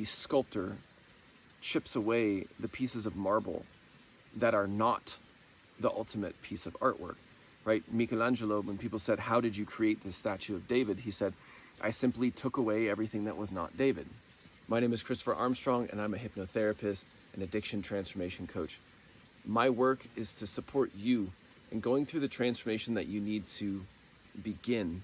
the sculptor chips away the pieces of marble that are not the ultimate piece of artwork, right? Michelangelo, when people said, how did you create this statue of David? He said, I simply took away everything that was not David. My name is Christopher Armstrong, and I'm a hypnotherapist and addiction transformation coach. My work is to support you in going through the transformation that you need to begin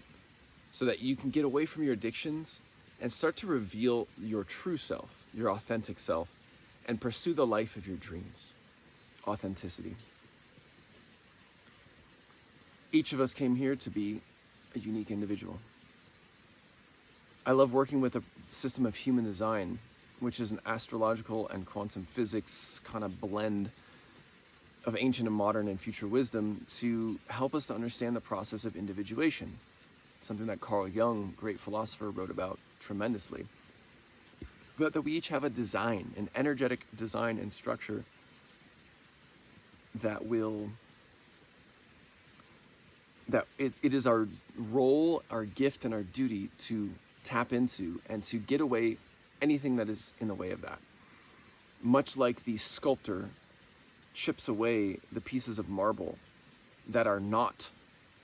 so that you can get away from your addictions and start to reveal your true self, your authentic self, and pursue the life of your dreams. Authenticity. Each of us came here to be a unique individual. I love working with a system of human design, which is an astrological and quantum physics kind of blend of ancient and modern and future wisdom to help us to understand the process of individuation, something that Carl Jung, great philosopher, wrote about tremendously. But that we each have a design, an energetic design and structure it is our role, our gift, and our duty to tap into and to get away anything that is in the way of that. Much like the sculptor chips away the pieces of marble that are not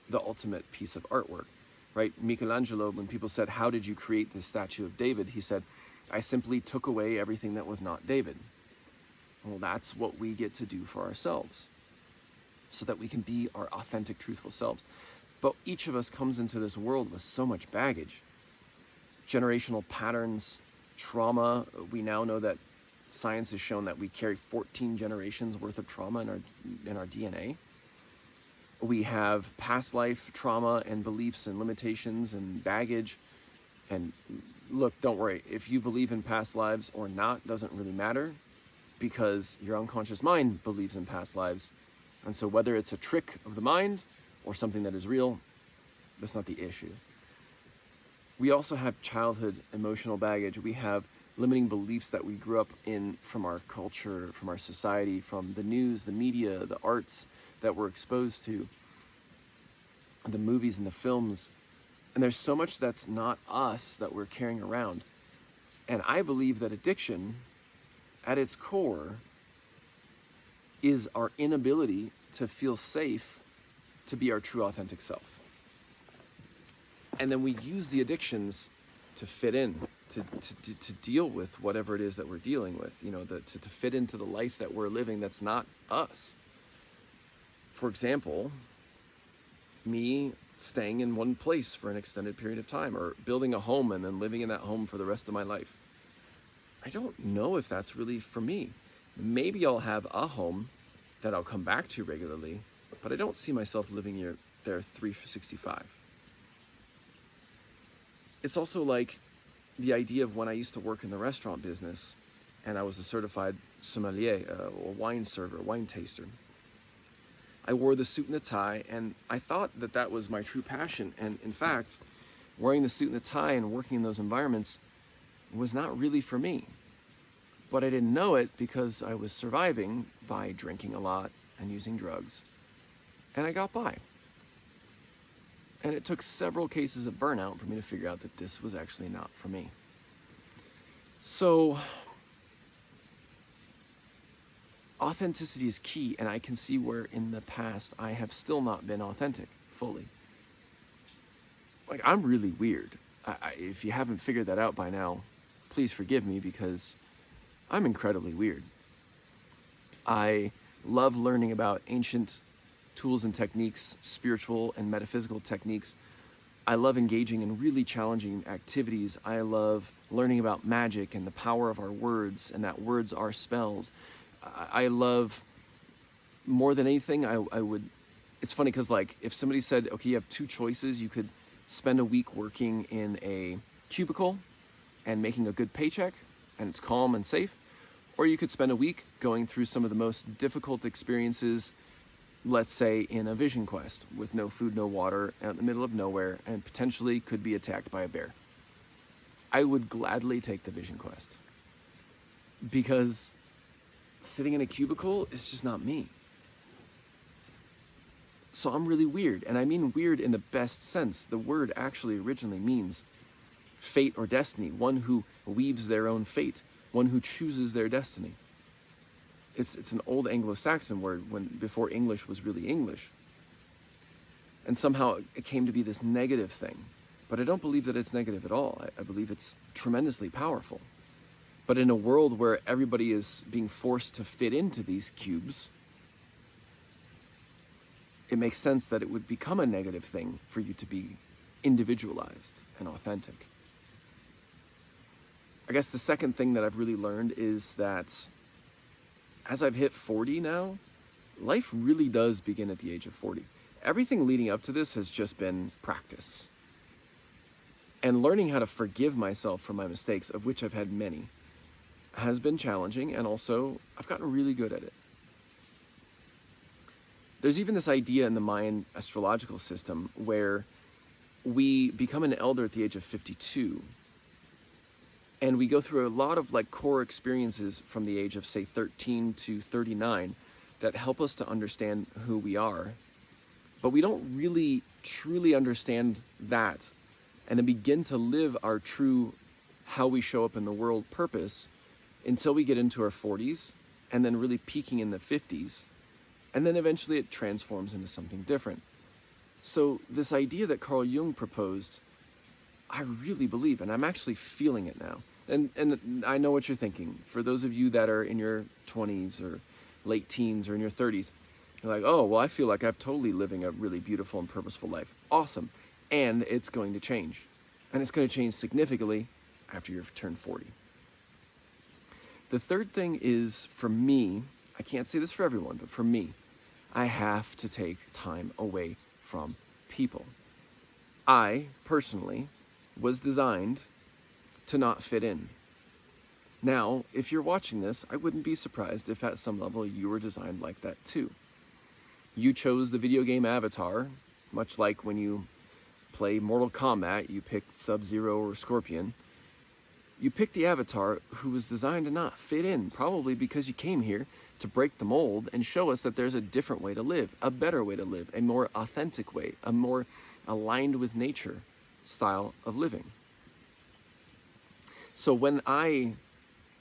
the ultimate piece of artwork, right? Michelangelo, when people said, how did you create this statue of David? He said, I simply took away everything that was not David. Well, that's what we get to do for ourselves so that we can be our authentic, truthful selves. But each of us comes into this world with so much baggage, generational patterns, trauma. We now know that science has shown that we carry 14 generations worth of trauma in our DNA. We have past life trauma and beliefs and limitations and baggage. And look, don't worry, if you believe in past lives or not, doesn't really matter, because your unconscious mind believes in past lives. And so whether it's a trick of the mind or something that is real, that's not the issue. We also have childhood emotional baggage. We have limiting beliefs that we grew up in from our culture, from our society, from the news, the media, the arts that we're exposed to, the movies and the films. And there's so much that's not us that we're carrying around. And I believe that addiction, at its core, is our inability to feel safe to be our true authentic self. And then we use the addictions to fit in, to deal with whatever it is that we're dealing with, to fit into the life that we're living that's not us. For example, me staying in one place for an extended period of time, or building a home and then living in that home for the rest of my life. I don't know if that's really for me. Maybe I'll have a home that I'll come back to regularly, but I don't see myself living there 365. It's also like the idea of when I used to work in the restaurant business and I was a certified sommelier, or wine server, wine taster. I wore the suit and the tie, and I thought that that was my true passion. And in fact, wearing the suit and the tie and working in those environments was not really for me. But I didn't know it because I was surviving by drinking a lot and using drugs. And I got by. And it took several cases of burnout for me to figure out that this was actually not for me. So, authenticity is key, and I can see where in the past I have still not been authentic fully. Like, I'm really weird. If you haven't figured that out by now, please forgive me, because I'm incredibly weird. I love learning about ancient tools and techniques, spiritual and metaphysical techniques. I love engaging in really challenging activities. I love learning about magic and the power of our words, and that words are spells. I love, more than anything, I would, it's funny because, like, if somebody said, okay, you have two choices, you could spend a week working in a cubicle and making a good paycheck, and it's calm and safe, or you could spend a week going through some of the most difficult experiences, let's say in a vision quest with no food, no water, out in the middle of nowhere, and potentially could be attacked by a bear. I would gladly take the vision quest, because sitting in a cubicle is just not me. So I'm really weird, and I mean weird in the best sense. The word actually originally means fate or destiny, one who weaves their own fate, one who chooses their destiny. It's an old Anglo-Saxon word before English was really English. And somehow it came to be this negative thing. But I don't believe that it's negative at all. I believe it's tremendously powerful. But in a world where everybody is being forced to fit into these cubes, it makes sense that it would become a negative thing for you to be individualized and authentic. I guess the second thing that I've really learned is that as I've hit 40 now, life really does begin at the age of 40. Everything leading up to this has just been practice. And learning how to forgive myself for my mistakes, of which I've had many, has been challenging, and also I've gotten really good at it. There's even this idea in the Mayan astrological system where we become an elder at the age of 52. And we go through a lot of core experiences from the age of, say, 13 to 39 that help us to understand who we are. But we don't really truly understand that and then begin to live our true how we show up in the world purpose until we get into our 40s and then really peaking in the 50s. And then eventually it transforms into something different. So this idea that Carl Jung proposed, I really believe, and I'm actually feeling it now. And I know what you're thinking. For those of you that are in your 20s or late teens or in your 30s, you're like, oh, well, I feel like I'm totally living a really beautiful and purposeful life. Awesome. And it's going to change. And it's going to change significantly after you've turned 40. The third thing is, for me, I can't say this for everyone, but for me, I have to take time away from people. I, personally, was designed to not fit in. Now, if you're watching this, I wouldn't be surprised if at some level you were designed like that too. You chose the video game avatar, much like when you play Mortal Kombat, you picked Sub-Zero or Scorpion. You picked the avatar who was designed to not fit in, probably because you came here to break the mold and show us that there's a different way to live, a better way to live, a more authentic way, a more aligned with nature style of living. So when I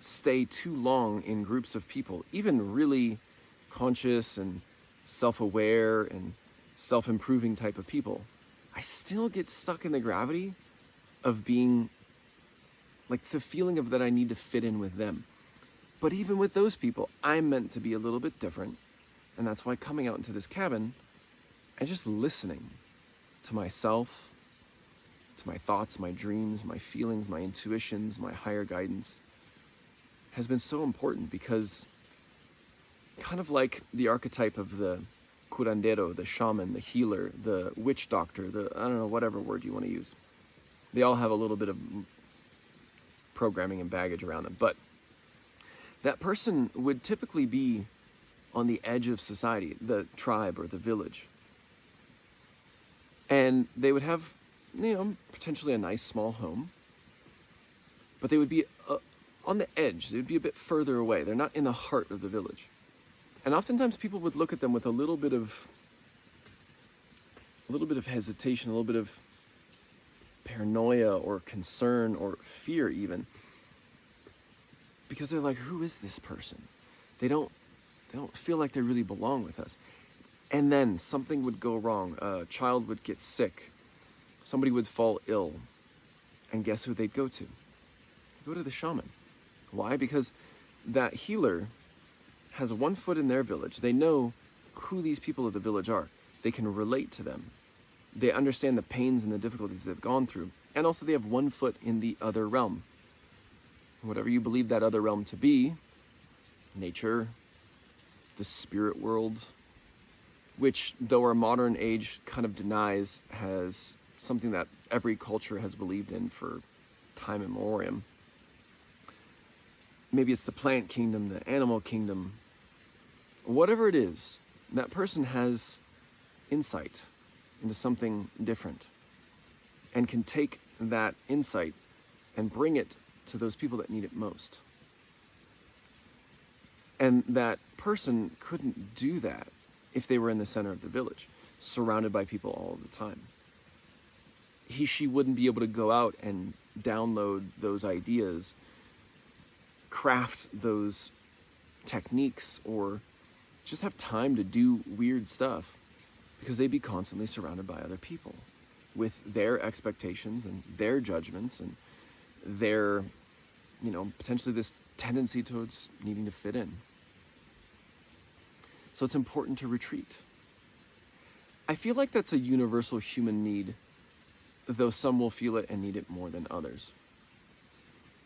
stay too long in groups of people, even really conscious and self-aware and self-improving type of people, I still get stuck in the gravity of being the feeling of that I need to fit in with them. But even with those people, I'm meant to be a little bit different. And that's why coming out into this cabin and just listening to myself, to my thoughts, my dreams, my feelings, my intuitions, my higher guidance has been so important, because kind of like the archetype of the curandero, the shaman, the healer, the witch doctor, I don't know, whatever word you want to use. They all have a little bit of programming and baggage around them. But that person would typically be on the edge of society, the tribe or the village. And they would have, potentially a nice small home, but they would be on the edge. They would be a bit further away. They're not in the heart of the village. And oftentimes people would look at them with a little bit of hesitation, a little bit of paranoia or concern or fear even, because they're like, who is this person? They don't feel like they really belong with us. And then something would go wrong. A child would get sick. Somebody would fall ill. And guess who they'd go to? They'd go to the shaman. Why? Because that healer has one foot in their village. They know who these people of the village are. They can relate to them. They understand the pains and the difficulties they've gone through. And also they have one foot in the other realm. Whatever you believe that other realm to be, nature, the spirit world, which, though our modern age kind of denies, has something that every culture has believed in for time immemorial. Maybe it's the plant kingdom, the animal kingdom. Whatever it is, that person has insight into something different and can take that insight and bring it to those people that need it most. And that person couldn't do that if they were in the center of the village, surrounded by people all the time. She wouldn't be able to go out and download those ideas, craft those techniques, or just have time to do weird stuff, because they'd be constantly surrounded by other people with their expectations and their judgments and their, potentially this tendency towards needing to fit in. So it's important to retreat. I feel like that's a universal human need, though some will feel it and need it more than others.